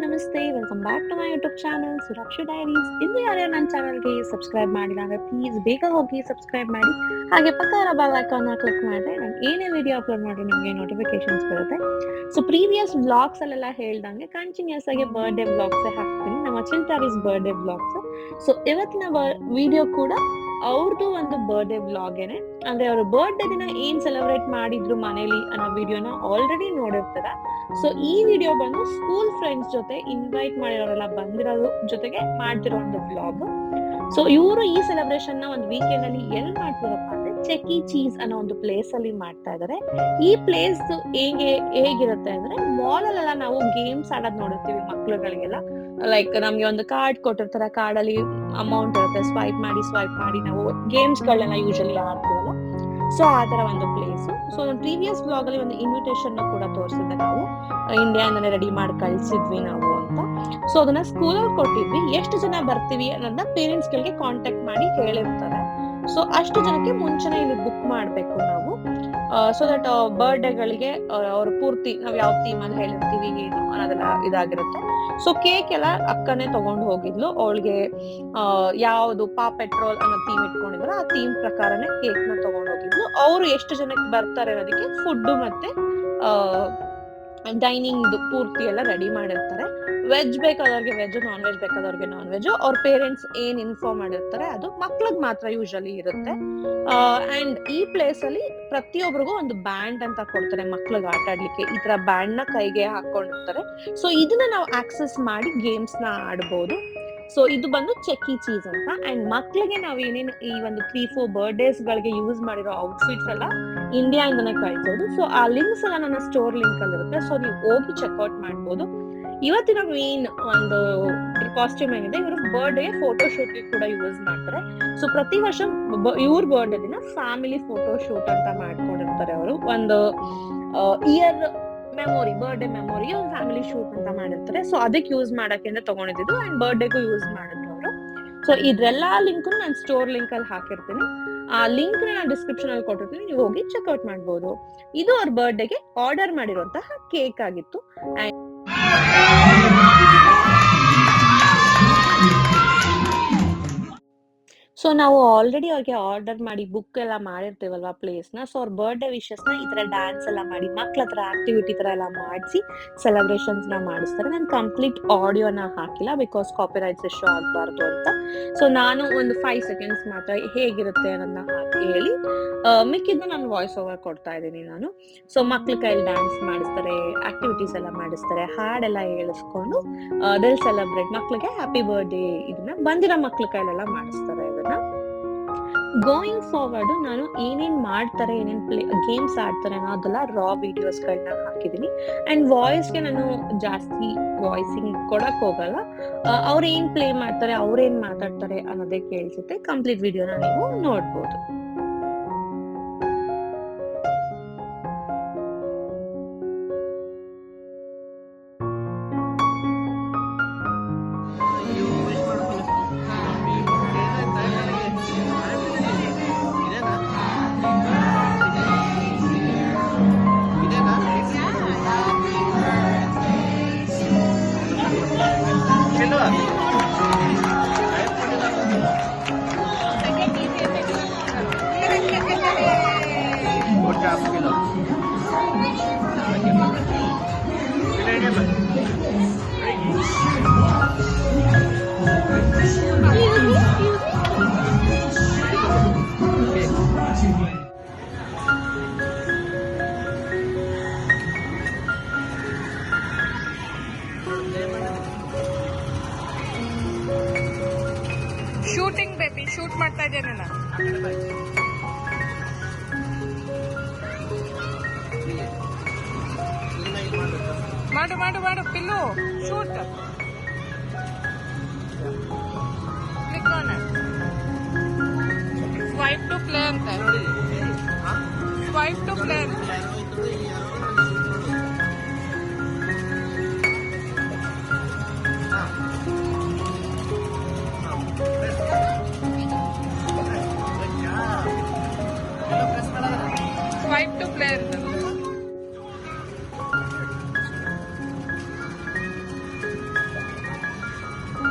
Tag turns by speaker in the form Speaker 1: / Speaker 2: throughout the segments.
Speaker 1: ನಮಸ್ತೆ. Welcome back to my YouTube channel Suraksha diaries. ಇನ್ನು ಯಾರ್ಯಾರು ನನ್ನ ಚಾನಲ್ಗೆ ಸಬ್ಸ್ಕ್ರೈಬ್ ಮಾಡಿಲ್ಲ ಅಂದರೆ ಪ್ಲೀಸ್ ಬೇಗ ಹೋಗಿ ಸಬ್ಸ್ಕ್ರೈಬ್ ಮಾಡಿ. ಹಾಗೆ ಪಕ್ಕ ಇರೋ ಬೆಲ್ ಐಕಾನ್ನ ಕ್ಲಿಕ್ ಮಾಡಿದ್ರೆ ನಾನು ಏನೇ ವಿಡಿಯೋ ಅಪ್ಲೋಡ್ ಮಾಡಿದ್ರೆ ನಿಮಗೆ ನೋಟಿಫಿಕೇಶನ್ಸ್ ಬರುತ್ತೆ. ಸೊ ಪ್ರೀವಿಯಸ್ ವ್ಲಾಗ್ಸಲ್ಲೆಲ್ಲ ಹೇಳ್ದಂಗೆ ಕಂಟಿನ್ಯೂಸ್ ಆಗಿ ಬರ್ಡೇ ವ್ಲಾಗ್ಸೇ ಹಾಕ್ತೀನಿ, ನಮ್ಮ ಚಿಲ್ಟಾರೀಸ್ ಬರ್ಡೇ ವ್ಲಾಗ್ಸ್. ಸೊ ಇವತ್ತಿನ ವಿಡಿಯೋ ಕೂಡ ಅವ್ರದ್ದು ಒಂದು ಬರ್ಡೇ ವ್ಲಾಗೇನೆ. ಅಂದ್ರೆ ಅವ್ರ ಬರ್ಡೇ ದಿನ ಏನ್ ಸೆಲೆಬ್ರೇಟ್ ಮಾಡಿದ್ರು ಮನೇಲಿ ಅನ್ನೋ ವಿಡಿಯೋನ ಆಲ್ರೆಡಿ ನೋಡಿರ್ತಾರ. ಸೊ ಈ ವಿಡಿಯೋ ಬಂದು ಸ್ಕೂಲ್ ಫ್ರೆಂಡ್ಸ್ ಜೊತೆ ಇನ್ವೈಟ್ ಮಾಡಿರೋರೆಲ್ಲ ಬಂದಿರೋದು ಜೊತೆಗೆ ಮಾಡ್ತಿರೋ ಒಂದು ವ್ಲಾಗ್. ಸೊ ಇವರು ಈ ಸೆಲೆಬ್ರೇಷನ್ ನ ಒಂದು ವೀಕೆಂಡ್ ಅಲ್ಲಿ ಎಲ್ಲಿ ಮಾಡ್ತಿರಪ್ಪ ಅಂದ್ರೆ ಚೆಕ್ಕಿ ಚೀಸ್ ಅನ್ನೋ ಒಂದು ಪ್ಲೇಸ್ ಅಲ್ಲಿ ಮಾಡ್ತಾ ಇದಾರೆ. ಈ ಪ್ಲೇಸ್ ಹೇಗಿರುತ್ತೆ ಅಂದ್ರೆ ಮಾಲ್ ಅಲ್ಲೆಲ್ಲ ನಾವು ಗೇಮ್ಸ್ ಆಡೋದ್ ನೋಡಿರ್ತೀವಿ ಮಕ್ಳುಗಳಿಗೆಲ್ಲ. ಲೈಕ್ ನಮ್ಗೆ ಒಂದು ಕಾರ್ಡ್ ಕೊಟ್ಟಿರ್ತಾರೆ, ಕಾರ್ಡ್ ಅಲ್ಲಿ ಅಮೌಂಟ್ ಇರುತ್ತೆ, ಸ್ವೈಪ್ ಮಾಡಿ ನಾವು ಗೇಮ್ಸ್ ಗಳನ್ನ ಯೂಶಲಿ ಆಡ್ತೀವಲ್ಲ. ಸೊ ಆ ತರ ಒಂದು ಪ್ಲೇಸ್. ಸೊ ಪ್ರೀವಿಯಸ್ ಬ್ಲಾಗ್ ಅಲ್ಲಿ ಒಂದು ಇನ್ವಿಟೇಷನ್ ಕೂಡ ತೋರಿಸಿದ್ದೆ, ನಾವು ಇಂಡಿಯಾನೇ ರೆಡಿ ಮಾಡಿ ಕಳ್ಸಿದ್ವಿ ನಾವು ಅಂತ. ಸೊ ಅದನ್ನ ಸ್ಕೂಲಲ್ಲಿ ಕೊಟ್ಟಿದ್ವಿ. ಎಷ್ಟು ಜನ ಬರ್ತೀವಿ ಅನ್ನೋದನ್ನ ಪೇರೆಂಟ್ಸ್ ಗಳಿಗೆ ಕಾಂಟ್ಯಾಕ್ಟ್ ಮಾಡಿ ಹೇಳಿರ್ತಾರೆ. ಸೊ ಅಷ್ಟು ಜನಕ್ಕೆ ಮುಂಚೆನೆ ಇಲ್ಲಿ ಬುಕ್ ಮಾಡ್ಬೇಕು ನಾವು. ಸೊ ದಟ್ ಬರ್ಡೇಗಳಿಗೆ ಅವ್ರ ಪೂರ್ತಿ ನಾವ್ ಯಾವ ಥೀಮ್ ಅಲ್ಲಿ ಹೇಳಿರ್ತೀವಿ ಏನು ಅನ್ನೋದೆಲ್ಲ ಇದಾಗಿರುತ್ತೆ. ಸೊ ಕೇಕ್ ಎಲ್ಲ ಅಕ್ಕನೇ ತಗೊಂಡು ಹೋಗಿದ್ಲು. ಅವಳಿಗೆ ಯಾವ್ದು ಪಾ ಪೆಟ್ರೋಲ್ ಅನ್ನೋ ಥೀಮ್ ಇಟ್ಕೊಂಡಿದ್ರು, ಆ ಥೀಮ್ ಪ್ರಕಾರನೇ ಕೇಕ್ ನ ತಗೊಂಡು ಹೋಗಿದ್ಲು. ಅವ್ರು ಎಷ್ಟು ಜನಕ್ಕೆ ಬರ್ತಾರೆ ಅನ್ನೋದಕ್ಕೆ ಫುಡ್ ಮತ್ತೆ ಡೈನಿಂಗ್ ಪೂರ್ತಿ ಎಲ್ಲ ರೆಡಿ ಮಾಡಿರ್ತಾರೆ. ವೆಜ್ ಬೇಕಾದವ್ರಿಗೆ ವೆಜ್, ನಾನ್ ವೆಜ್ ಬೇಕಾದವ್ರಿಗೆ ನಾನ್ ವೆಜ್. ಅವ್ರ ಪೇರೆಂಟ್ಸ್ ಏನ್ ಇನ್ಫಾರ್ಮ್ ಮಾಡಿರ್ತಾರೆ ಅದು ಮಕ್ಳಿಗೆ ಮಾತ್ರ ಯೂಶಲಿ ಇರುತ್ತೆ. ಅಂಡ್ ಈ ಪ್ಲೇಸ್ ಅಲ್ಲಿ ಪ್ರತಿಯೊಬ್ಬರಿಗೂ ಒಂದು ಬ್ಯಾಂಡ್ ಅಂತ ಕೊಡ್ತಾರೆ ಮಕ್ಳಿಗೆ ಆಟ ಆಡ್ಲಿಕ್ಕೆ. ಈ ತರ ಬ್ಯಾಂಡ್ ನ ಕೈಗೆ ಹಾಕೊಂಡಿರ್ತಾರೆ. ಸೊ ಇದನ್ನ ನಾವು ಆಕ್ಸೆಸ್ ಮಾಡಿ ಗೇಮ್ಸ್ ನ ಆಡ್ಬೋದು. ಸೊ ಇದು ಬಂದು ಚೆಕ್ಕಿ ಚೀಸ್ ಅಂತ. ಅಂಡ್ ಮಕ್ಳಿಗೆ ನಾವ್ ಏನೇನು ಈ ಒಂದು 3-4 ಬರ್ಡೇಸ್ ಗಳಿಗೆ ಯೂಸ್ ಮಾಡಿರೋ ಔಟ್ಫಿಟ್ಸ್ ಎಲ್ಲ ಇಂಡಿಯಾ ಇಂದನೇ ಕಳ್ಸೋದು. ಸೊ ಆ ಲಿಂಕ್ಸ್ ಎಲ್ಲ ನನ್ನ ಸ್ಟೋರ್ ಲಿಂಕ್ ಅಲ್ಲಿ ಇರುತ್ತೆ. ಸೊ ನೀವು ಹೋಗಿ ಚೆಕ್ಔಟ್ ಮಾಡ್ಬೋದು. ಇವತ್ತಿನ ಮೇನ್ ಒಂದು ಕಾಸ್ಟ್ಯೂಮ್ ಏನಿದೆ, ಇವ್ರ ಬರ್ಡೇ ಫೋಟೋ ಶೂಟ್ ಕೂಡ ಯೂಸ್ ಮಾಡ್ತಾರೆ. ಸೊ ಪ್ರತಿ ವರ್ಷ ಇವ್ರ ಬರ್ಡೇ ದಿನ ಫ್ಯಾಮಿಲಿ ಫೋಟೋ ಶೂಟ್ ಅಂತ ಮಾಡ್ಕೊಂಡಿರ್ತಾರೆ. ಅವರು ಒಂದು ಇಯರ್ ಮೆಮೊರಿ, ಬರ್ಡೇ ಮೆಮೊರಿ ಒಂದು ಫ್ಯಾಮಿಲಿ ಶೂಟ್ ಅಂತ ಮಾಡಿರ್ತಾರೆ. ಸೊ ಅದಕ್ಕೆ ಯೂಸ್ ಮಾಡಕ್ಕೆ ತಗೊಂಡಿದ್ದು ಅಂಡ್ ಬರ್ಡೇಗೂ ಯೂಸ್ ಮಾಡಿದ್ರು ಅವರು. ಸೊ ಇದ್ರೆಲ್ಲಾ ಲಿಂಕ್ ನಾನು ಸ್ಟೋರ್ ಲಿಂಕ್ ಅಲ್ಲಿ ಹಾಕಿರ್ತೀನಿ. ಆ ಲಿಂಕ್ ನಾನು ಡಿಸ್ಕ್ರಿಪ್ಷನ್ ಅಲ್ಲಿ ಕೊಟ್ಟಿರ್ತೀನಿ, ನೀವು ಹೋಗಿ ಚೆಕ್ಔಟ್ ಮಾಡ್ಬೋದು. ಇದು ಅವ್ರ ಬರ್ಡೇಗೆ ಆರ್ಡರ್ ಮಾಡಿರುವಂತಹ ಕೇಕ್ ಆಗಿತ್ತು. ಸೊ ನಾವು ಆಲ್ರೆಡಿ ಅವ್ರಿಗೆ ಆರ್ಡರ್ ಮಾಡಿ ಬುಕ್ ಎಲ್ಲ ಮಾಡಿರ್ತೀವಲ್ವಾ ಪ್ಲೇಸ್ ನ. ಸೊ ಅವ್ರ ಬರ್ಡೇ ವಿಶಸ್ ನ ಈ ತರ ಡ್ಯಾನ್ಸ್ ಎಲ್ಲ ಮಾಡಿ ಮಕ್ಳ ಹತ್ರ ಆಕ್ಟಿವಿಟಿ ತರ ಎಲ್ಲ ಮಾಡಿಸಿ ಸೆಲೆಬ್ರೇಷನ್ಸ್ ನ ಮಾಡಿಸ್ತಾರೆ. ನಾನು ಕಂಪ್ಲೀಟ್ ಆಡಿಯೋನ ಹಾಕಿಲ್ಲ, ಬಿಕಾಸ್ ಕಾಪಿರೈಟ್ಸ್ ಇಶ್ಯೂ ಆಗಬಾರ್ದು ಅಂತ. ಸೊ ನಾನು ಒಂದು 5 seconds ಮಾತ್ರ ಹೇಗಿರುತ್ತೆ ಅನ್ನೋದನ್ನ ಹಾಕಿ ಹೇಳಿ ಮಿಕ್ಕಿದ್ದು ನಾನು ವಾಯ್ಸ್ ಓವರ್ ಕೊಡ್ತಾ ಇದ್ದೀನಿ ನಾನು. ಸೊ ಮಕ್ಳ ಕೈಲಿ ಡ್ಯಾನ್ಸ್ ಮಾಡಿಸ್ತಾರೆ, ಆಕ್ಟಿವಿಟೀಸ್ ಎಲ್ಲ ಮಾಡಿಸ್ತಾರೆ, ಹಾಡೆಲ್ಲ ಹೇಳಿಸ್ಕೊಂಡು ದಿಲ್ ಸೆಲೆಬ್ರೇಟ್ ಮಕ್ಳಿಗೆ ಹ್ಯಾಪಿ ಬರ್ಡೇ ಇದನ್ನ ಬಂದಿರೋ ಮಕ್ಳ ಕೈಲೆಲ್ಲ ಮಾಡಿಸ್ತಾರೆ. ಇದನ್ನ ಗೋಯಿಂಗ್ ಫಾರ್ವರ್ಡ್ ನಾನು ಏನೇನ್ ಮಾಡ್ತಾರೆ, ಏನೇನ್ ಗೇಮ್ಸ್ ಆಡ್ತಾರೆ ಅನ್ನೋದೆಲ್ಲ ರಾ ವಿಡಿಯೋಸ್ ಗಳನ್ನ ಹಾಕಿದೀನಿ. ಅಂಡ್ ವಾಯ್ಸ್ಗೆ ನಾನು ಜಾಸ್ತಿ ವಾಯ್ಸಿಂಗ್ ಕೊಡಕ್ ಹೋಗಲ್ಲ. ಅವ್ರ ಏನ್ ಪ್ಲೇ ಮಾಡ್ತಾರೆ, ಅವ್ರೇನ್ ಮಾತಾಡ್ತಾರೆ ಅನ್ನೋದೇ ಕೇಳಿಸುತ್ತೆ. ಕಂಪ್ಲೀಟ್ ವಿಡಿಯೋನ ನೀವು ನೋಡ್ಬೋದು.
Speaker 2: ಶೂಟಿಂಗ್ ಬೇಬಿ, ಶೂಟ್ ಮಾಡ್ತಾ ಇದ್ದೇನೆ ನಾನು. ಮಾಡು ಮಾಡು ಮಾಡು ಪಿಲ್ಲು, shoot. Click on swipe to play ಅಂತ, ಸ್ವೈಪ್ ಟು ಪ್ಲೇ ಅಂತ. ಸ್ವೈಪ್ ಟು ಪ್ಲೇ ಅಂತ.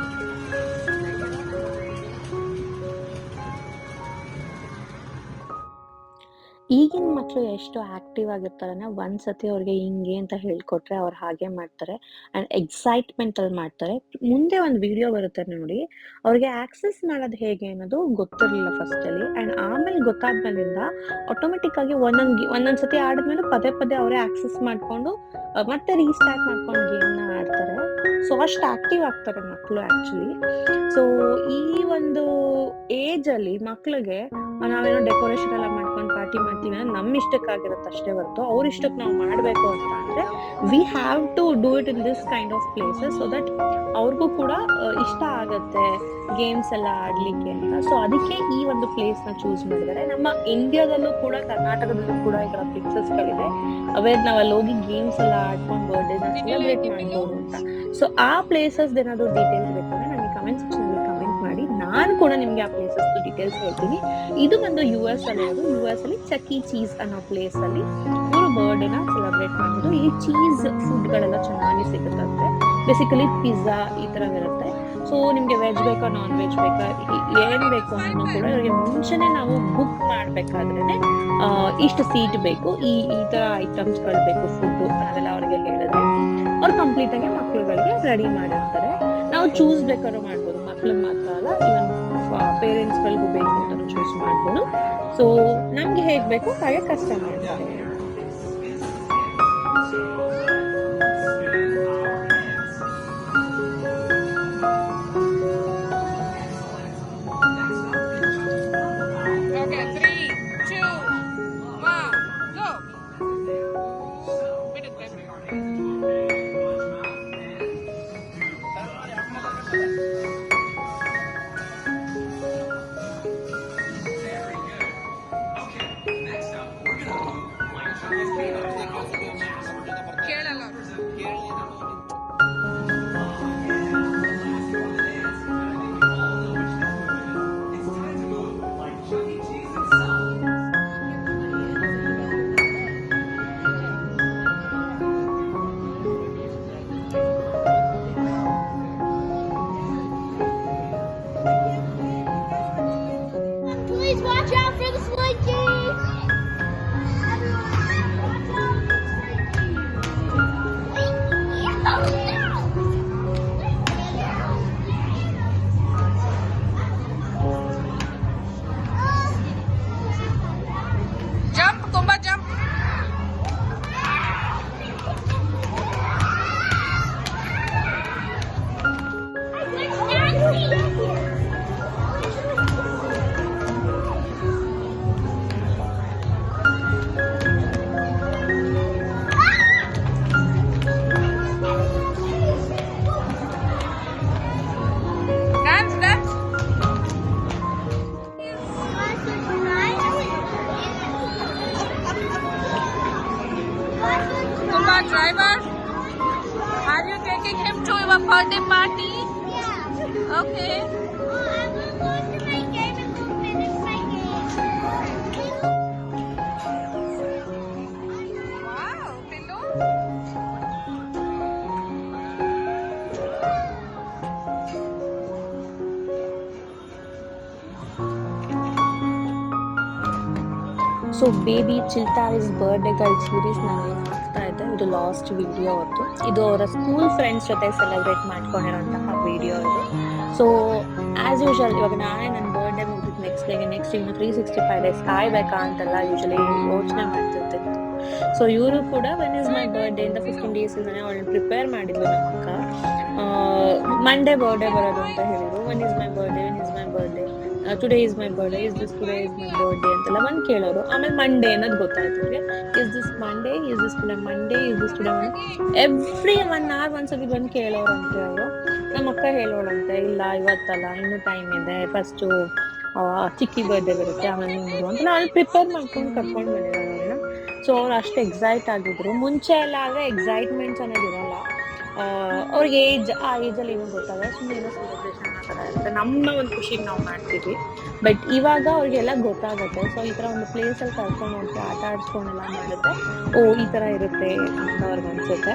Speaker 1: ಈಗಿನ ಮಕ್ಕಳು ಎಷ್ಟು ಆಕ್ಟಿವ್ ಆಗಿರ್ತಾರೆ ಅಂದ್ರೆ ಒಂದ್ಸತಿ ಅವ್ರಿಗೆ ಹಿಂಗೆ ಅಂತ ಹೇಳ್ಕೊಟ್ರೆ ಅವ್ರು ಹಾಗೆ ಮಾಡ್ತಾರೆ ಅಂಡ್ ಎಕ್ಸೈಟ್ಮೆಂಟ್ ಅಲ್ಲಿ ಮಾಡ್ತಾರೆ. ಮುಂದೆ ಒಂದು ವಿಡಿಯೋ ಬರುತ್ತೆ ನೋಡಿ, ಅವ್ರಿಗೆ ಆಕ್ಸೆಸ್ ಮಾಡೋದು ಹೇಗೆ ಅನ್ನೋದು ಗೊತ್ತಿರಲಿಲ್ಲ ಫಸ್ಟ್ ಅಲ್ಲಿ ಅಂಡ್ ಆಮೇಲೆ ಗೊತ್ತಾದ್ಮೇಲಿಂದ ಆಟೋಮೆಟಿಕ್ ಆಗಿ ಒಂದೊಂದ್ಸತಿ ಆಡಿದ್ಮೇಲೆ ಪದೇ ಪದೇ ಅವರೇ ಆಕ್ಸೆಸ್ ಮಾಡ್ಕೊಂಡು ಮತ್ತೆ ರೀಸ್ಟಾರ್ಟ್ ಮಾಡ್ಕೊಂಡು ಗೇಮ್ನ ಆಡ್ತಾರೆ. ಸೊ ಅಷ್ಟು ಆಕ್ಟಿವ್ ಆಗ್ತಾರೆ ಮಕ್ಕಳು ಆಕ್ಚುಲಿ. ಸೊ ಈ ಒಂದು ಏಜ್ ಅಲ್ಲಿ ಮಕ್ಳಿಗೆ ನಾವೇನೋ ಡೆಕೋರೇಷನ್ ಎಲ್ಲ ಮಾಡ್ಕೊಂಡು ಪಾರ್ಟಿ ಮಾಡ್ತೀವಿ ಅಂದ್ರೆ ನಮ್ಮ ಇಷ್ಟಕ್ಕಾಗಿರುತ್ತೆ ಅಷ್ಟೇ ಹೊರತು ಅವ್ರ ಇಷ್ಟಕ್ಕೆ ನಾವು ಮಾಡಬೇಕು ಅಂತ ಅಂದ್ರೆ we have to do it in this kind of places so that ಅವ್ರಿಗೂ ಕೂಡ ಇಷ್ಟ ಆಗತ್ತೆ ಗೇಮ್ಸ್ ಎಲ್ಲ ಆಡ್ಲಿಕ್ಕೆ ಅಂತ. ಸೊ ಅದಕ್ಕೆ ಈ ಒಂದು ಪ್ಲೇಸ್ ನ ಚೂಸ್ ಮಾಡಿದ್ದಾರೆ. ನಮ್ಮ ಇಂಡಿಯಾದಲ್ಲೂ ಕೂಡ ಕರ್ನಾಟಕದಲ್ಲೂ ಕೂಡ ಈ ತರ ಪ್ಲೇಸಸ್ ಗಳಿದೆ ಅವೇರ್ ನಾವ್ ಅಲ್ಲಿ ಹೋಗಿ ಗೇಮ್ಸ್ ಎಲ್ಲ ಆಡ್ಕೊಂಡು ಬರ್ಡೇನ ಸೆಲೆಬ್ರೇಟ್ ಮಾಡ್ಬೋದು ಅಂತ. ಸೊ ಆ ಪ್ಲೇಸಸ್ ಏನಾದ್ರು ಡೀಟೇಲ್ಸ್ ಬೇಕಂದ್ರೆ ನನಗೆ ಕಮೆಂಟ್ ಸೆಕ್ಷನ್ ಅಲ್ಲಿ ಕಮೆಂಟ್ ಮಾಡಿ, ನಾನು ಕೂಡ ನಿಮ್ಗೆ ಆ ಪ್ಲೇಸಸ್ ಡೀಟೇಲ್ಸ್ ಹೇಳ್ತೀನಿ. ಇದು ಬಂದು US ಅಲ್ಲಿ ಇರೋದು. US ಅಲ್ಲಿ ಚಕ್ಕಿ ಚೀಸ್ ಅನ್ನೋ ಪ್ಲೇಸ್ ಅಲ್ಲಿ ಇವರು ಬರ್ಡೇನ ಸೆಲೆಬ್ರೇಟ್ ಮಾಡೋದು. ಈ ಚೀಸ್ ಫುಡ್ ಗಳೆಲ್ಲ ಚೆನ್ನಾಗಿ ಸಿಗುತ್ತಂತೆ. ಬೇಸಿಕಲಿ ಪಿಜ್ಜಾ ಈ ತರ ಇರುತ್ತೆ. ಸೊ ನಿಮ್ಗೆ ವೆಜ್ ಬೇಕಾ ನಾನ್ ವೆಜ್ ಬೇಕಾ ಏನ್ ಬೇಕು ಅನ್ನೋ ಕೂಡ ಇವ್ರಿಗೆ ಮುಂಚೆನೆ ನಾವು ಬುಕ್ ಮಾಡ್ಬೇಕಾದ್ರೇನೆ ಇಷ್ಟು ಸೀಟ್ ಬೇಕು, ಈ ತರ ಐಟಮ್ಸ್ ಗಳು ಬೇಕು ಫುಡ್ ಅದೆಲ್ಲ ಅವ್ರಿಗೆ ಹೇಳಿದ್ರೆ ಅವ್ರು ಕಂಪ್ಲೀಟ್ ಆಗಿ ಮಕ್ಳುಗಳಿಗೆ ರೆಡಿ ಮಾಡಿರ್ತಾರೆ. ನಾವು ಚೂಸ್ ಬೇಕಾದ್ರೂ ಮಾಡ್ಬೋದು, ಮಕ್ಳಿಗೆ ಮಾತ್ರ ಅಲ್ಲ, ಇವನ್ ಪೇರೆಂಟ್ಸ್ ಗಳಿಗೂ ಬೇಕು ಅಂತ ಚೂಸ್ ಮಾಡ್ಬೋದು. ಸೊ ನಮ್ಗೆ ಹೇಗ್ ಬೇಕು ಹಾಗೆ ಕಸ್ಟಮ್ ಮಾಡ್ತಾರೆ.
Speaker 2: Okay, 3, 2, 1, go. Bitte, bitte. ಕೇಳಲ್ಲ.
Speaker 3: Please watch out for the slinky!
Speaker 2: Jump, Kumba, jump. Dance, dance. Kumba, driver, are you taking him to your birthday party?
Speaker 3: Yeah.
Speaker 2: Okay.
Speaker 3: I will go to my game and go finish my game.
Speaker 2: Wow, Pillu.
Speaker 1: So baby ಚಿಲ್ಟಾರಿಸ್ birthday girl series ನಾನು ಹಾಕ್ತಾ ಇದ್ದೆ. ಇದು last video ಅವತ್ತು. ಇದು ಅವರ school friends ಜೊತೆ celebrate ಮಾಡ್ಕೊಂಡಿರೋಂತಹ ವಿಡಿಯೋ ಇದು. ಸೊ ಆಸ್ ಯೂಶುವಲ್ ಇವಾಗ ನಾನೇ ನನ್ನ ಬರ್ಡೇ ಮುಗಿದ ನೆಕ್ಸ್ಟ್ ಇನ್ನು 365 ಡೇಸ್ ಕಾಯ್ಬೇಕಾ ಅಂತೆಲ್ಲ ಯೂಶಲಿ ಯೋಚನೆ ಮಾಡ್ತಿರ್ತಿತ್ತು. ಸೊ ಇವರು ಕೂಡ ವೆನ್ ಇಸ್ ಮೈ ಬರ್ಡೇ ಇಂದ 15 ಡೇಸ್ ಇಂದಾನೆ ಅವಳನ್ನ ಪ್ರಿಪೇರ್ ಮಾಡಿದ್ಲು ನಮ್ಮ ಅಕ್ಕ. ಮಂಡೇ ಬರ್ಡೇ ಬರೋದು ಅಂತ ಹೇಳಿದ್ರು. When is my birthday today is my birthday, today is my birthday ಅಂತೆಲ್ಲ ಬಂದು ಕೇಳೋರು. ಆಮೇಲೆ ಮಂಡೇ ಅನ್ನೋದು ಗೊತ್ತಾಯ್ತು ಅವ್ರಿಗೆ. Is this Monday, is this today Monday, is this today Monday, every 1 hour ಒಂದ್ಸತಿ ಬಂದು ಕೇಳೋರಂತೆ ಅವರು. ನಮ್ಮ ಅಕ್ಕ ಹೇಳೋಳಂತೆ, ಇಲ್ಲ ಇವತ್ತಲ್ಲ ಇನ್ನೂ ಟೈಮ್ ಇದೆ, ಫಸ್ಟು ಚಿಕ್ಕಿ ಬರ್ಡೇ ಬರುತ್ತೆ ಆಮೇಲೆ ನಿಮ್ಮದು ಅಂತ ನಾನು ಪ್ರಿಪೇರ್ ಮಾಡ್ಕೊಂಡು ಕರ್ಕೊಂಡು ಬಂದಿದ್ದಾರೆ ಅವ್ರನ್ನ. ಸೊ ಅವ್ರು ಅಷ್ಟು ಎಕ್ಸೈಟ್ ಆಗಿದ್ರು. ಮುಂಚೆ ಎಲ್ಲ ಆದರೆ ಎಕ್ಸೈಟ್ಮೆಂಟ್ಸ್ ಅನ್ನೋದು ಇರಲ್ಲ. ಅವ್ರಿಗೆ ಆ ಏಜಲ್ಲಿ ಏನೋ ಗೊತ್ತಾಗಲ್ಲ, ಸುಮ್ಮನೆ ಏನೋ ಸೆಲೆಬ್ರೇಷನ್ ಆ ಥರ ಇರುತ್ತೆ. ನಮ್ಮ ಒಂದು ಖುಷಿಗೆ ನಾವು ಮಾಡ್ತೀವಿ. ಬಟ್ ಇವಾಗ ಅವ್ರಿಗೆಲ್ಲ ಗೊತ್ತಾಗುತ್ತೆ. ಸೊ ಈ ಥರ ಒಂದು ಪ್ಲೇಸಲ್ಲಿ ಕರ್ಕೊಂಡು ಹೋಗಿ ಆಟ ಆಡಿಸ್ಕೊಂಡೆಲ್ಲ ಮಾಡಿದ್ರೆ ಈ ಥರ ಇರುತ್ತೆ ಅಂತ ಅವ್ರಿಗೆ ಅನ್ಸುತ್ತೆ.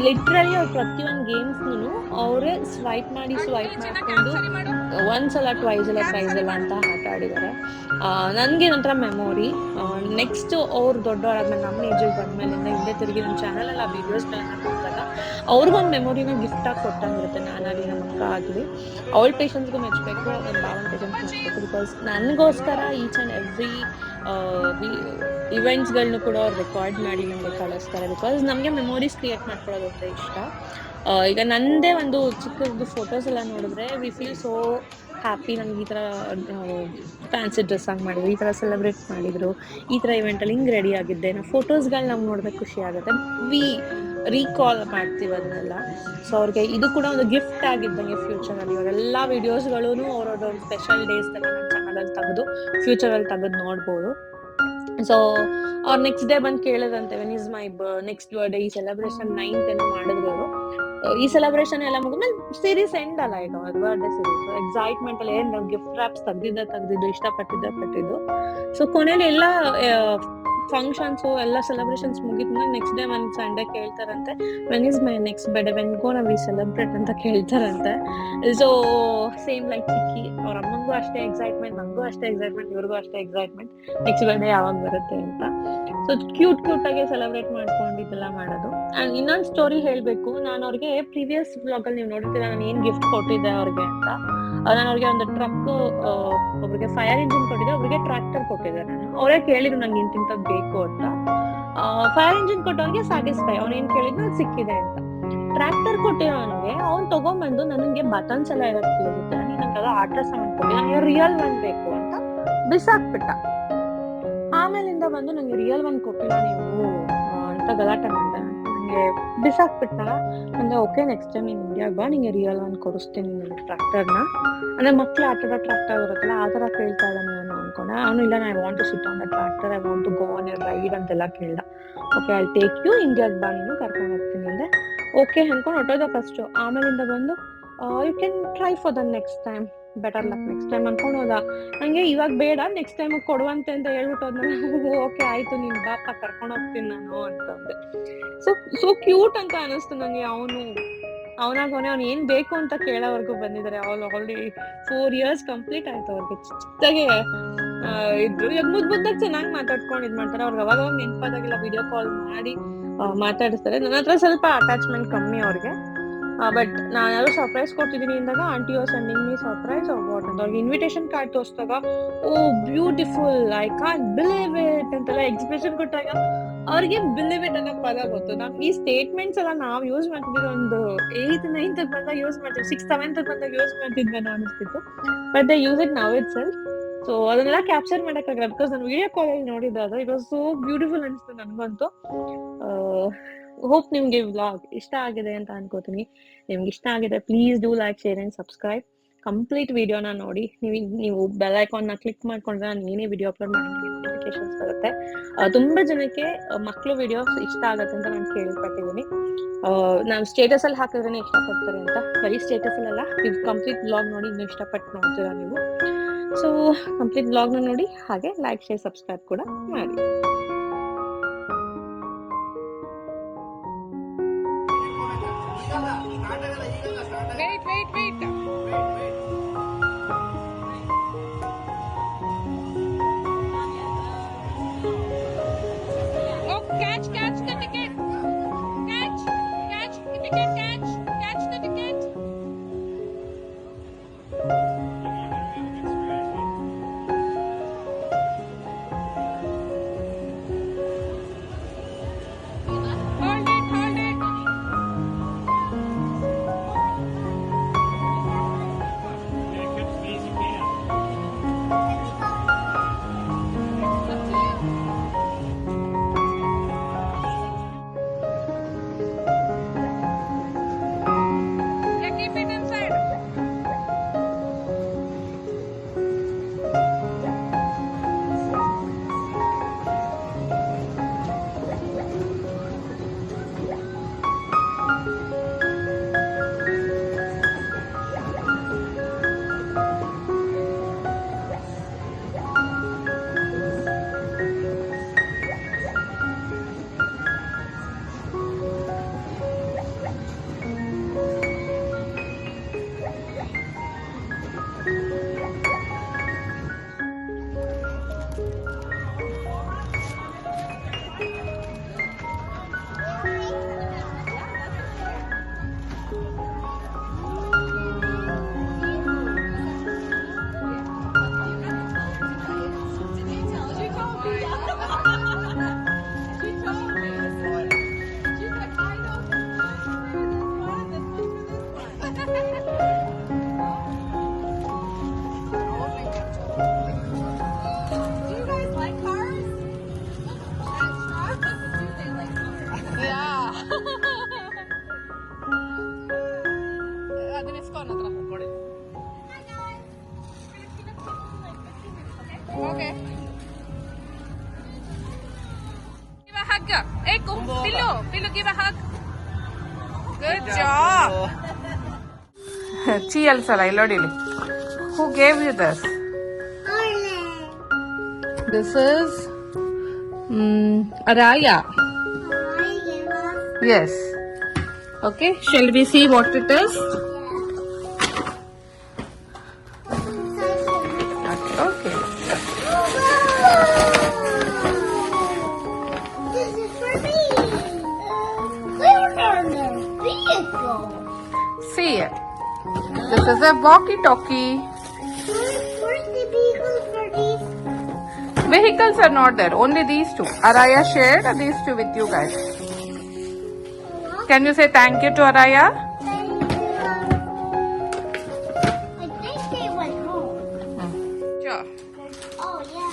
Speaker 1: ಲಿಟ್ರಲಿ ಅವ್ರು ಪ್ರತಿಯೊಂದು ಗೇಮ್ಸ್ನು ಅವರೇ ಸ್ವೈಪ್ ಮಾಡಿಕೊಂಡು ಒಂದ್ಸಲ ಟ್ವೈಸ್ ಎಲ್ಲ ಅಂತ ಆಟ ಆಡಿದ್ದಾರೆ. ನನಗೆ ಒಂಥರ ಮೆಮೊರಿ. ನೆಕ್ಸ್ಟ್ ಅವ್ರು ದೊಡ್ಡವರಾದ್ಮೇಲೆ ನಮ್ಮ ಏಜಿಗೆ ಬಂದ್ಮೇಲಿಂದ ಹಿಂದೆ ತಿರುಗಿ ನಮ್ಮ ಚಾನಲಲ್ಲಿ ಆ ವೀಡಿಯೋಸ್ಗಳನ್ನ ನೋಡಿದಾಗ ಅವ್ರಿಗೊಂದು ಮೆಮೊರಿನ ಗಿಫ್ಟಾಗಿ ಕೊಟ್ಟಂಗಿರುತ್ತೆ. ನಾನಾಗಲಿ ನಮ್ಮ ಅಕ್ಕ ಆಗಲಿ ಅವಳ ಪೇಷನ್ಸ್ಗೂ ಮೆಚ್ಚಬೇಕು, ನನ್ನ ಭಾವನ ಪೇಷನ್ಸ್ ಮೆಚ್ಚಬೇಕು. ಬಿಕಾಸ್ ನನಗೋಸ್ಕರ ಈಚ್ ಆ್ಯಂಡ್ ಎವ್ರಿ ಇವೆಂಟ್ಸ್ಗಳನ್ನೂ ಕೂಡ ಅವ್ರು ರೆಕಾರ್ಡ್ ಮಾಡಿ ನಮಗೆ ಕಳಿಸ್ತಾರೆ. ಬಿಕಾಸ್ ನಮಗೆ ಮೆಮೊರೀಸ್ ಕ್ರಿಯೇಟ್ ಮಾಡ್ಕೊಳ್ಳೋದು ಅಂತ ಇಷ್ಟ. ಈಗ ನನ್ನದೇ ಒಂದು ಚಿಕ್ಕದು ಫೋಟೋಸ್ ಎಲ್ಲ ನೋಡಿದ್ರೆ ವಿ ಫೀಲ್ ಸೋ ಹ್ಯಾಪಿ. ನಮ್ಗೆ ಈ ಥರ ಫ್ಯಾನ್ಸಿ ಡ್ರೆಸ್ ಆಗಿ ಮಾಡಿದ್ರು, ಈ ಥರ ಸೆಲೆಬ್ರೇಟ್ ಮಾಡಿದ್ರು, ಈ ಥರ ಇವೆಂಟಲ್ಲಿ ಹಿಂಗೆ ರೆಡಿ ಆಗಿದ್ದೆ, ನಾವು ಫೋಟೋಸ್ಗಳು ನಮ್ಗೆ ನೋಡಿದ್ರೆ ಖುಷಿ ಆಗುತ್ತೆ. ರೀಕಾಲ್ ಮಾಡ್ತೀವಿ ಅದನ್ನೆಲ್ಲ. ಸೊ ಅವ್ರಿಗೆ ಇದು ಕೂಡ ಒಂದು ಗಿಫ್ಟ್ ಆಗಿದ್ದಂಗೆ ಫ್ಯೂಚರಲ್ಲಿ. ಇವರೆಲ್ಲ ವೀಡಿಯೋಸ್ಗಳೂ ಅವ್ರವ್ರ ಸ್ಪೆಷಲ್ ಡೇಸ್ದೆಲ್ಲ ನನ್ನ ಚಾನಲಲ್ಲಿ ತೆಗೆದು ಫ್ಯೂಚರಲ್ಲಿ ತೆಗೆದು ನೋಡ್ಬೋದು. ಸೊ ಅವ್ರು ನೆಕ್ಸ್ಟ್ ಡೇ ಬಂದು ಕೇಳಿದಂತೆ when is my next birthday, ಈ ಸೆಲೆಬ್ರೇಷನ್ 9th ಏನೋ ಮಾಡಿದ್ರು ಅವರು. ಈ ಸೆಲೆಬ್ರೇಷನ್ ಎಲ್ಲ ಮುಗಿದ್ಮೇಲೆ ಸೀರೀಸ್ ಎಂಡ್ ಅಲ್ಲ ಈಗ ಅವ್ರ ಬರ್ಡೇ ಸೀರೀಸ್. ಎಕ್ಸೈಟ್ಮೆಂಟ್ ಅಲ್ಲಿ ಏನು ಗಿಫ್ಟ್ ರ್ಯಾಪ್ಸ್ ತೆಗ್ದಿದ್ದು ಇಷ್ಟಪಟ್ಟಿದ್ದು. ಸೊ ಕೊನೆಯಲ್ಲಿ ಎಲ್ಲ ಫಂಕ್ಷನ್ಸು ಎಲ್ಲ ಸೆಲೆಬ್ರೇಷನ್ಸ್ ಮುಗಿದ್ಮೇಲೆ ನೆಕ್ಸ್ಟ್ ಡೇ ಒಂದು ಸಂಡೇ ಕೇಳ್ತಾರಂತೆ when is my next birthday, when go ನಾವು ಸೆಲೆಬ್ರೇಟ್ ಅಂತ ಕೇಳ್ತಾರಂತೆ. ಸೊ ಸೇಮ್ ಲೈಕ್ ಚಿಕ್ಕಿ ಅವ್ರ ಅಮ್ಮಂಗೂ ಅಷ್ಟೇ ಎಕ್ಸೈಟ್ಮೆಂಟ್, ನನಗೂ ಅಷ್ಟೇ ಎಕ್ಸೈಟ್ಮೆಂಟ್, ಇವ್ರಿಗೂ ಅಷ್ಟೇ ಎಕ್ಸೈಟ್ಮೆಂಟ್ ನೆಕ್ಸ್ಟ್ ಬರ್ಡೇ ಯಾವಾಗ ಬರುತ್ತೆ ಅಂತ. ಸೊ ಕ್ಯೂಟಾಗಿ ಸೆಲೆಬ್ರೇಟ್ ಮಾಡ್ಕೊಂಡಿದ್ದೆಲ್ಲ ಮಾಡೋದು. ಆ್ಯಂಡ್ ಇನ್ನೊಂದು ಸ್ಟೋರಿ ಹೇಳಬೇಕು. ನಾನು ಅವ್ರಿಗೆ ಪ್ರೀವಿಯಸ್ ವ್ಲಾಗಲ್ಲಿ ನೀವು ನೋಡಿರ್ತೀರ ನಾನು ಏನು ಗಿಫ್ಟ್ ಕೊಟ್ಟಿದ್ದೆ ಅವ್ರಿಗೆ ಅಂತ. ನಾನು ಅವ್ರಿಗೆ ಒಂದು ಟ್ರಕ್, ಒಬ್ರಿಗೆ ಫೈರ್ ಇಂಜಿನ್ ಕೊಟ್ಟಿದ್ದೆ, ಒಬ್ರಿಗೆ ಟ್ರ್ಯಾಕ್ಟರ್ ಕೊಟ್ಟಿದ್ದೆ. ನಾನು ಅವರೇ ಕೇಳಿದ್ರು ನಂಗೆ ಇಂತಿಂಥದ್ದು ಬೇಕು ಅಂತ. ಫೈರ್ ಇಂಜಿನ್ ಕೊಟ್ಟವ್ರಿಗೆ ಸ್ಯಾಟಿಸ್ಫೈ, ಅವ್ನೇನು ಕೇಳಿದ್ರು ಅದು ಸಿಕ್ಕಿದೆ ಅಂತ. ಟ್ರ್ಯಾಕ್ಟರ್ ಕೊಟ್ಟಿರೋನಿಗೆ ಅವ್ನು ತಗೊಂಡ್ಬಂದು ನನಗೆ ಬಟನ್ಸ್ ಎಲ್ಲ ಇರೋದು ಕೇಳಿದ್ದೆ, ನನಗೆ ಅದು ಆಟ ಸಾಮಾನು ಕೊಟ್ಟಿದ್ದೆ, ನನಗೆ ರಿಯಲ್ ಒನ್ ಬೇಕು ಅಂತ ಬಿಸಾಕ್ಬಿಟ್ಟ. ಆಮೇಲಿಂದ ಬಂದು ನನಗೆ ರಿಯಲ್ ಒನ್ ಕೊಟ್ಟಿಲ್ಲ ನೀವು ಅಂತ ಗಲಾಟೆ ಮಾಡ್ದೆ. ನನಗೆ ಬಿಸಾಕ್ಬಿಟ್ಟ. ಅಂದರೆ ಓಕೆ ನೆಕ್ಸ್ಟ್ ಟೈಮ್ ನೀನು ಇಂಡಿಯಾಗೆ ಬಾ, ನಿಂಗೆ ರಿಯಲ್ ಒನ್ ಕೊಡಿಸ್ತೀನಿ ನನಗೆ ಟ್ರ್ಯಾಕ್ಟರ್ನ. ಅಂದರೆ ಮಕ್ಕಳು ಆಟದ ಟ್ರ್ಯಾಕ್ಟರ್ ಇರುತ್ತಲ್ಲ ಆ ಥರ ಕೇಳ್ತಾ ಇದ್ದಾನೆ ನಾನು ಅಂದ್ಕೊಂಡೆ. ಅವನು ಇಲ್ಲ, I want to sit on the tractor, I want to go on a ride ಅಂತೆಲ್ಲ ಕೇಳ್ದ. ಓಕೆ ಐ ಟೇಕ್ ಯು, ಇಂಡಿಯಾಗೆ ಬಾ ನೀನು, ಕರ್ಕೊಂಡು ಹೋಗ್ತೀನಿ ಅಂದೆ. ಓಕೆ ಅಂದ್ಕೊಂಡು ಹೊಟ್ಟೋದ ಫಸ್ಟು. ಆಮೇಲಿಂದ ಬಂದು you can try for the next time, better luck next time ಅಂದ್ಕೊಂಡು ಹೋದ. ನನಗೆ ಇವಾಗ ಬೇಡ ನೆಕ್ಸ್ಟ್ ಟೈಮ್ ಕೊಡುವಂತೆ ಅಂತ ಹೇಳ್ಬಿಟ್ಟು ಹೋದ್ಮೇಲೆ ಓಕೆ ಆಯಿತು ನೀನು ಬಾಪ ಕರ್ಕೊಂಡು ಹೋಗ್ತೀನಿ ನಾನು ಅಂತಂದೆ. ಸೊ ಕ್ಯೂಟ್ ಅಂತ ಅನ್ನಿಸ್ತು ನನಗೆ. ಅವನಾಗವನೇ ಅವ್ನು ಏನು ಬೇಕು ಅಂತ ಕೇಳೋವರೆಗೂ ಬಂದಿದ್ದಾರೆ. ಆಲ್ರೆಡಿ 4 years ಕಂಪ್ಲೀಟ್ ಆಯ್ತು ಅವ್ರಿಗೆ. ಚಿಕ್ಕದಾಗೆ ಇದ್ರು. ಈಗ ಮುದ್ದಾಗಿ ಚೆನ್ನಾಗಿ ಮಾತಾಡ್ಕೊಂಡು ಇದು ಮಾಡ್ತಾರೆ. ಅವ್ರಿಗೆ ಅವಾಗ ನೆನಪಾದಾಗೆಲ್ಲ ವಿಡಿಯೋ ಕಾಲ್ ಮಾಡಿ ಮಾತಾಡಿಸ್ತಾರೆ. ನನ್ನ ಹತ್ರ ಸ್ವಲ್ಪ ಅಟ್ಯಾಚ್ಮೆಂಟ್ ಕಮ್ಮಿ ಅವ್ರಿಗೆ. ಬಟ್ ನಾನು ಯಾರು ಸರ್ಪ್ರೈಸ್ ಕೊಡ್ತಿದ್ದೀನಿ ಅಂದಾಗ aunty you sending me surprise what ಅಂತ ಅವ್ರಿಗೆ ಇನ್ವಿಟೇಷನ್ ಕಾರ್ಡ್ ತೋರಿಸಿದಾಗ beautiful, I can't believe it ಅಂತೆಲ್ಲ ಎಕ್ಸ್ಪ್ರೆಷನ್ ಕೊಟ್ಟಾಗ ಅವ್ರಿಗೆ ಬಿಲೀವ್ ಇಟ್ ಅನ್ನೋ ಪದ ಗೊತ್ತು. ನಮ್ಗೆ ಈ ಸ್ಟೇಟ್ಮೆಂಟ್ಸ್ ಎಲ್ಲ ನಾವು ಯೂಸ್ ಮಾಡ್ತಿದ್ದೀವಿ ಒಂದು 8th 9th ಬಂದಾಗ ಯೂಸ್ ಮಾಡ್ತೀವಿ, 6th 7th ಬಂದಾಗ ಯೂಸ್ ಮಾಡ್ತಿದ್ವೇನೋ ಅನಿಸ್ತಿತ್ತು. But they use it now it self. So ಅದನ್ನೆಲ್ಲ ಕ್ಯಾಪ್ಚರ್ ಮಾಡೋಕ್ಕಾಗಲ್ಲ ಬಿಕಾಸ್ ನಾನು ವಿಡಿಯೋ ಕಾಲಲ್ಲಿ ನೋಡಿದ್ದೆ. ಅದು ಇಟ್ ವಾಸ್ ಸೋ ಬ್ಯೂಟಿಫುಲ್ ಅನಿಸ್ತು ನನಗಂತೂ. ಹೋಪ್ ನಿಮಗೆ ವ್ಲಾಗ್ ಇಷ್ಟ ಆಗಿದೆ ಅಂತ ಅನ್ಕೋತೀನಿ. ನಿಮ್ಗೆ ಇಷ್ಟ ಆಗಿದೆ please do like, share and subscribe. Complete ವಿಡಿಯೋನ ನೋಡಿ. ನೀವು ಬೆಲ್ ಐಕಾನ್ನ ಕ್ಲಿಕ್ ಮಾಡ್ಕೊಂಡ್ರೆ ನಾನು ಏನೇ ವಿಡಿಯೋ ಅಪ್ಲೋಡ್ ಮಾಡಿ ನೋಟಿಫಿಕೇಶನ್ಸ್ ಬರುತ್ತೆ. ತುಂಬ ಜನಕ್ಕೆ ಮಕ್ಕಳು ವಿಡಿಯೋಸ್ ಇಷ್ಟ ಆಗುತ್ತೆ ಅಂತ ನಾನು ಕೇಳ್ಪಟ್ಟಿದ್ದೀನಿ. ನಾನು ಸ್ಟೇಟಸಲ್ಲಿ ಹಾಕಿದ್ರೇ ಇಷ್ಟಪಡ್ತಾರೆ ಅಂತ. ಬರೀ ಸ್ಟೇಟಸಲ್ಲೆಲ್ಲ ನೀವು ಕಂಪ್ಲೀಟ್ ವ್ಲಾಗ್ ನೋಡಿ ಇನ್ನೂ ಇಷ್ಟಪಟ್ಟು ನೋಡ್ತೀರಾ ನೀವು. ಸೊ ಕಂಪ್ಲೀಟ್ ವ್ಲಾಗ್ನ ನೋಡಿ, ಹಾಗೆ ಲೈಕ್, ಶೇರ್, ಸಬ್ಸ್ಕ್ರೈಬ್ ಕೂಡ ಮಾಡಿ.
Speaker 2: Wait. Oh, catch the ticket. Catch the ticket, catch the ticket. Hold it. ಅದನ್ನ ಇಸ್ಕೊ ಅವನ ಹತ್ರ okay give a hug hey pillu give a hug good job chi alsala illodili who gave you this this is Araya yes okay shall we see what it is okay
Speaker 3: This is for me. Where's our vehicle?
Speaker 2: see it this is a walkie talkie
Speaker 3: Where's the vehicle for these?
Speaker 2: vehicles are not there only these two Araya shared these two with you guys can you say thank you to Araya
Speaker 3: I think they went home.
Speaker 2: sure
Speaker 3: Oh, yeah.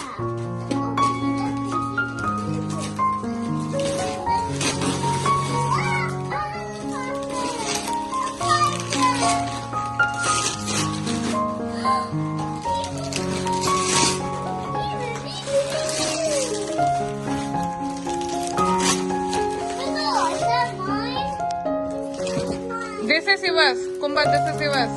Speaker 2: this is yours Kumba this is yours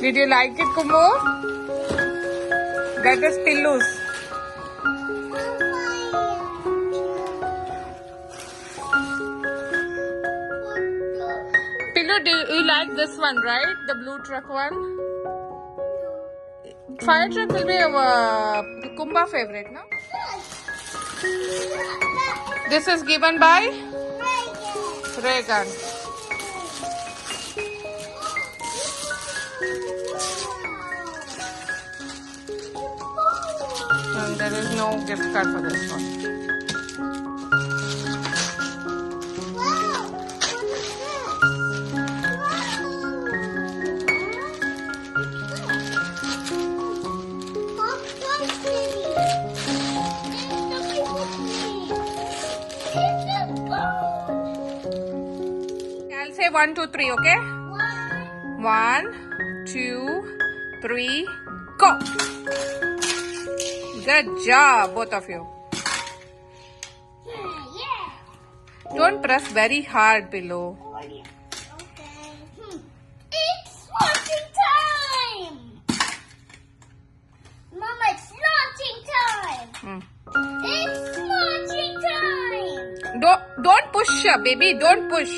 Speaker 2: did you like it Kumbo that is Pillu's Pillu do you like this one right the blue truck one fire truck will be Kumba favorite no this is given by Reagan and there is no gift card for this one I'll say 1 2 3 okay 1 2 3 go good job both of you don't press very hard below
Speaker 3: It's launching time! Mama, it's launching time! It's launching time!
Speaker 2: don't push baby don't push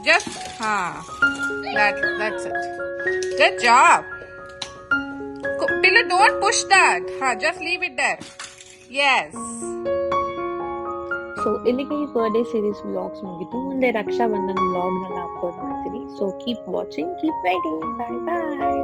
Speaker 2: just that's it good job Pillu don't push that just leave it there yes
Speaker 1: so ಇಲ್ಲಿಗೆ ಈ birthday series vlogs ಮುಗಿತು ಮುಂದೆ ರಕ್ಷಾ ಬಂಧನ ವ್ಲಾಗ್ನೆಲ್ಲ upload ಮಾಡ್ತೀನಿ so keep watching keep waiting bye ಬಾಯ್